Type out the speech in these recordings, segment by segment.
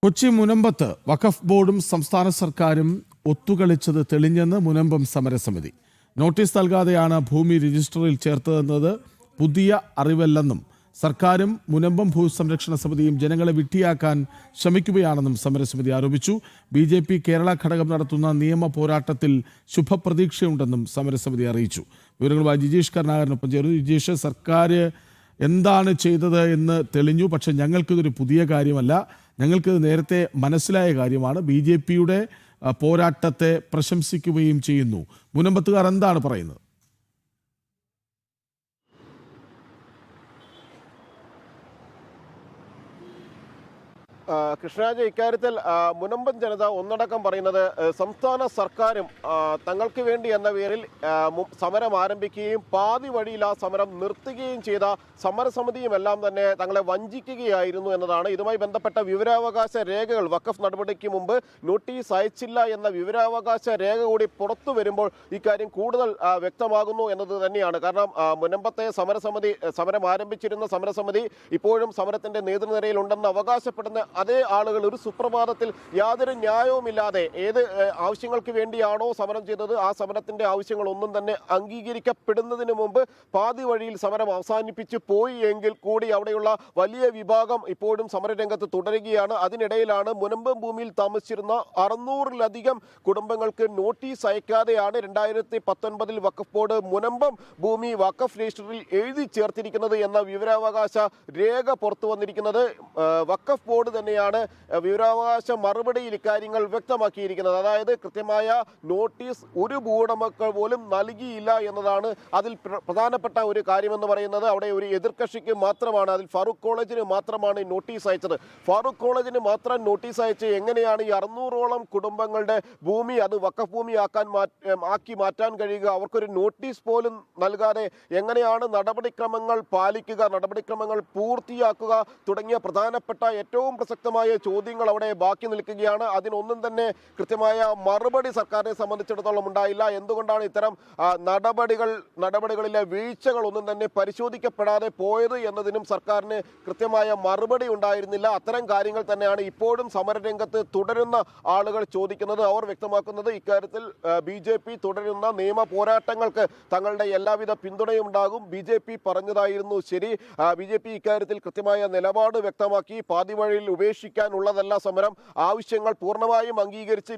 കൊച്ചി മുനമ്പത്ത് വഖഫ് ബോർഡും സംസ്ഥാന സർക്കാരും ഒത്തുകളിച്ചത് തെളിഞ്ഞെന്ന് മുനമ്പം സമരസമിതി. നോട്ടീസ് നൽകാതെയാണ് ഭൂമി രജിസ്റ്ററിൽ ചേർത്തതെന്നത് പുതിയ അറിവല്ലെന്നും സർക്കാരും മുനമ്പം ഭൂസംരക്ഷണ സമിതിയും ജനങ്ങളെ വിട്ടിയാക്കാൻ ശ്രമിക്കുകയാണെന്നും സമരസമിതി ആരോപിച്ചു. BJP കേരള ഘടകം നടത്തുന്ന നിയമ പോരാട്ടത്തിൽ ശുഭപ്രതീക്ഷയുണ്ടെന്നും സമരസമിതി അറിയിച്ചു. വിവരങ്ങളുമായി ജിജീഷ് കരുണാകരനൊപ്പം ചേർന്നു. ജിജീഷ്, സർക്കാർ എന്താണ് ചെയ്തത് എന്ന് തെളിഞ്ഞു, പക്ഷെ ഞങ്ങൾക്കിതൊരു പുതിയ കാര്യമല്ല, ഞങ്ങൾക്കിത് നേരത്തെ മനസ്സിലായ കാര്യമാണ്. BJPയുടെ പോരാട്ടത്തെ പ്രശംസിക്കുകയും ചെയ്യുന്നു. മുനമ്പത്തുകാർ എന്താണ് പറയുന്നത്? കൃഷ്ണരാജ്, ഇക്കാര്യത്തിൽ മുനമ്പൻ ജനത ഒന്നടക്കം പറയുന്നത് സംസ്ഥാന സർക്കാരും തങ്ങൾക്ക് വേണ്ടി എന്ന പേരിൽ സമരം ആരംഭിക്കുകയും പാതി വഴിയിൽ ആ സമരം നിർത്തുകയും ചെയ്ത സമരസമിതിയും എല്ലാം തന്നെ തങ്ങളെ വഞ്ചിക്കുകയായിരുന്നു എന്നതാണ്. ഇതുമായി ബന്ധപ്പെട്ട വിവരാവകാശ രേഖകൾ വഖഫ് നടപടിക്ക് മുമ്പ് നോട്ടീസ് അയച്ചില്ല എന്ന വിവരാവകാശ രേഖ കൂടി പുറത്തു വരുമ്പോൾ ഇക്കാര്യം കൂടുതൽ വ്യക്തമാകുന്നു എന്നത് തന്നെയാണ്. കാരണം മുനമ്പത്തെ സമരം ആരംഭിച്ചിരുന്ന സമരസമിതി ഇപ്പോഴും സമരത്തിന്റെ നേതൃനിരയിൽ ഉണ്ടെന്ന് അവകാശപ്പെടുന്ന അതേ ആളുകൾ ഒരു സുപ്രഭാതത്തിൽ യാതൊരു ന്യായവുമില്ലാതെ ഏത് ആവശ്യങ്ങൾക്ക് വേണ്ടിയാണോ സമരം ചെയ്തത് ആ സമരത്തിന്റെ ആവശ്യങ്ങളൊന്നും തന്നെ അംഗീകരിക്കപ്പെടുന്നതിന് മുമ്പ് പാതി വഴിയിൽ സമരം അവസാനിപ്പിച്ച് പോയി എങ്കിൽ കൂടി അവിടെയുള്ള വലിയ വിഭാഗം ഇപ്പോഴും സമരരംഗത്ത് തുടരുകയാണ്. അതിനിടയിലാണ് മുനമ്പം ഭൂമിയിൽ താമസിച്ചിരുന്ന 600-ലധികം കുടുംബങ്ങൾക്ക് നോട്ടീസ് അയക്കാതെയാണ് 2019 വഖഫ് ബോർഡ് മുനമ്പം ഭൂമി വഖഫ് രജിസ്റ്ററിൽ എഴുതി ചേർത്തിരിക്കുന്നത് എന്ന വിവരാവകാശ രേഖ പുറത്തു വന്നിരിക്കുന്നത്. വഖഫ് ബോർഡ് തന്നെയാണ് വിവരാവകാശ മറുപടിയിൽ ഇക്കാര്യങ്ങൾ വ്യക്തമാക്കിയിരിക്കുന്നത്. അതായത് കൃത്യമായ നോട്ടീസ് ഒരു ഭൂവുടമകൾ പോലും നൽകിയില്ല എന്നതാണ് അതിൽ പ്രധാനപ്പെട്ട ഒരു കാര്യമെന്ന് പറയുന്നത്. അവിടെ ഒരു എതിർകക്ഷിക്ക് മാത്രമാണ്, അതിൽ ഫാറൂഖ് കോളേജിന് മാത്രമാണ് നോട്ടീസ് അയച്ചത്. ഫാറൂഖ് കോളേജിന് മാത്രം നോട്ടീസ് അയച്ച് എങ്ങനെയാണ് ഈ 600ഓളം കുടുംബങ്ങളുടെ ഭൂമി അത് വഖഫ് ഭൂമി ആക്കി മാറ്റാൻ കഴിയുക? അവർക്കൊരു നോട്ടീസ് പോലും നൽകാതെ എങ്ങനെയാണ് നടപടിക്രമങ്ങൾ പാലിക്കുക, നടപടിക്രമങ്ങൾ പൂർത്തിയാക്കുക തുടങ്ങിയ പ്രധാനപ്പെട്ട ഏറ്റവും പ്രസക്തമായ ചോദ്യങ്ങൾ അവിടെ ബാക്കി നിൽക്കുകയാണ്. അതിനൊന്നും തന്നെ കൃത്യമായ മറുപടി സർക്കാരിനെ സംബന്ധിച്ചിടത്തോളം ഉണ്ടായില്ല. എന്തുകൊണ്ടാണ് ഇത്തരം നടപടികളിലെ വീഴ്ചകൾ ഒന്നും തന്നെ പരിശോധിക്കപ്പെടാതെ പോയത് എന്നതിനും സർക്കാരിന് കൃത്യമായ മറുപടി ഉണ്ടായിരുന്നില്ല. അത്തരം കാര്യങ്ങൾ തന്നെയാണ് ഇപ്പോഴും സമരരംഗത്ത് തുടരുന്ന ആളുകൾ ചോദിക്കുന്നത്. അവർ വ്യക്തമാക്കുന്നത് ഇക്കാര്യത്തിൽ BJP തുടരുന്ന നിയമ പോരാട്ടങ്ങൾക്ക് തങ്ങളുടെ എല്ലാവിധ പിന്തുണയും ഉണ്ടാകും. BJP പറഞ്ഞതായിരുന്നു ശരി. BJP ഇക്കാര്യത്തിൽ കൃത്യമായ നിലപാട് വ്യക്തമാക്കി. പാതി വഴിയിൽ ഉപേക്ഷിക്കാനുള്ളതല്ല സമരം, ആവശ്യങ്ങൾ പൂർണ്ണമായും അംഗീകരിച്ച്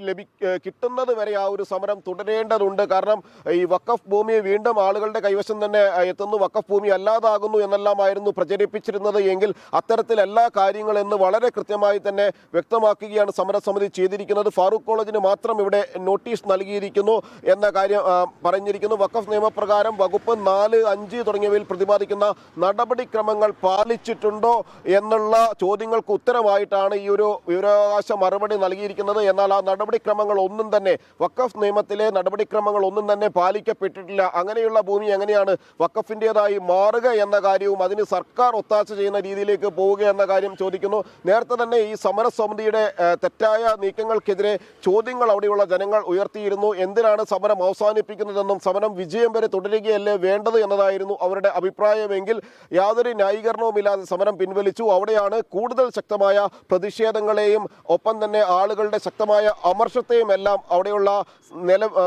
കിട്ടുന്നത് വരെ ആ ഒരു സമരം തുടരേണ്ടതുണ്ട്. കാരണം ഈ വഖഫ് ഭൂമി വീണ്ടും ആളുകളുടെ കൈവശം തന്നെ എത്തുന്നു, വഖഫ് ഭൂമി അല്ലാതാകുന്നു എന്നെല്ലാമായിരുന്നു പ്രചരിപ്പിച്ചിരുന്നത് എങ്കിൽ അത്തരത്തിൽ എല്ലാ കാര്യങ്ങളെന്ന് വളരെ കൃത്യമായി തന്നെ വ്യക്തമാക്കുകയാണ് സമരസമിതി ചെയ്തിരിക്കുന്നത്. ഫാറൂഖ് കോളേജിന് മാത്രം ഇവിടെ നോട്ടീസ് നൽകിയിരിക്കുന്നു എന്ന കാര്യം പറഞ്ഞിരിക്കുന്നു. വഖഫ് നിയമപ്രകാരം വകുപ്പ് 4, 5 തുടങ്ങിയവയിൽ പ്രതിപാദിക്കുന്ന നടപടിക്രമങ്ങൾ പാലിച്ചിട്ടുണ്ടോ എന്നുള്ള ചോദ്യങ്ങൾക്ക് ഉത്തരമായിട്ടാണ് ഈ ഒരു വിവരാവകാശ മറുപടി നൽകിയിരിക്കുന്നത്. എന്നാൽ ആ നടപടിക്രമങ്ങൾ ഒന്നും തന്നെ വഖഫ് നിയമത്തിലെ നടപടിക്രമങ്ങൾ ഒന്നും തന്നെ പാലിക്കപ്പെട്ടിട്ടില്ല. അങ്ങനെയുള്ള ഭൂമി എങ്ങനെയാണ് വഖഫിൻ്റെതായി മാറുക എന്ന കാര്യവും അതിന് സർക്കാർ ഒത്താശ ചെയ്യുന്ന രീതിയിലേക്ക് പോവുക എന്ന കാര്യം ചോദിക്കുന്നു. നേരത്തെ തന്നെ ഈ സമരസമിതിയുടെ തെറ്റായ നീക്കങ്ങൾക്കെതിരെ ചോദ്യങ്ങൾ അവിടെയുള്ള ജനങ്ങൾ ഉയർത്തിയിരുന്നു. എന്തിനാണ് സമരം അവസാനിപ്പിക്കുന്നതെന്നും സമരം വിജയം വരെ തുടരുകയല്ലേ വേണ്ടത് എന്നതായിരുന്നു അവരുടെ അഭിപ്രായമെങ്കിൽ യാതൊരു ന്യായീകരണവുമില്ലാതെ സമരം പിൻവലിച്ചു. അവിടെയാണ് കൂടുതൽ ശക്തമായ പ്രതിഷേധങ്ങളെയും ഒപ്പം തന്നെ ആളുകളുടെ ശക്തമായ അമർഷത്തെയും എല്ലാം അവിടെയുള്ള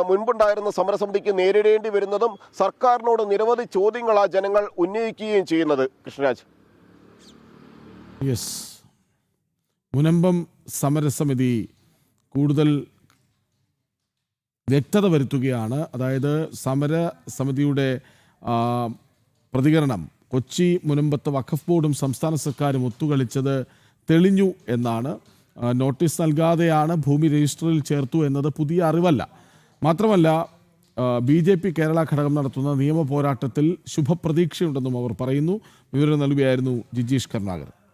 മുൻപുണ്ടായിരുന്ന സമരസമിതിക്ക് നേരിടേണ്ടി വരുന്നതും സർക്കാരിനോട് നിരവധി ചോദ്യങ്ങൾ ആ ജനങ്ങൾ ഉന്നയിക്കുകയും ചെയ്യുന്നത്. കൃഷ്ണരാജ്, മുനമ്പം സമരസമിതി കൂടുതൽ വ്യക്തത വരുത്തുകയാണ്. അതായത് സമരസമിതിയുടെ പ്രതികരണം കൊച്ചി മുനമ്പത്ത് വഖഫ് ബോർഡും സംസ്ഥാന സർക്കാരും ഒത്തുകളിച്ചത് തെളിഞ്ഞു എന്നാണ്. നോട്ടീസ് നൽകാതെയാണ് ഭൂമി രജിസ്റ്ററിൽ ചേർത്തു എന്നത് പുതിയ അറിവല്ല. മാത്രമല്ല BJP കേരള ഘടകം നടത്തുന്ന നിയമ പോരാട്ടത്തിൽ ശുഭപ്രതീക്ഷയുണ്ടെന്നും അവർ പറയുന്നു. വിവരം നൽകുകയായിരുന്നു ജിജീഷ് കരുണാകരൻ.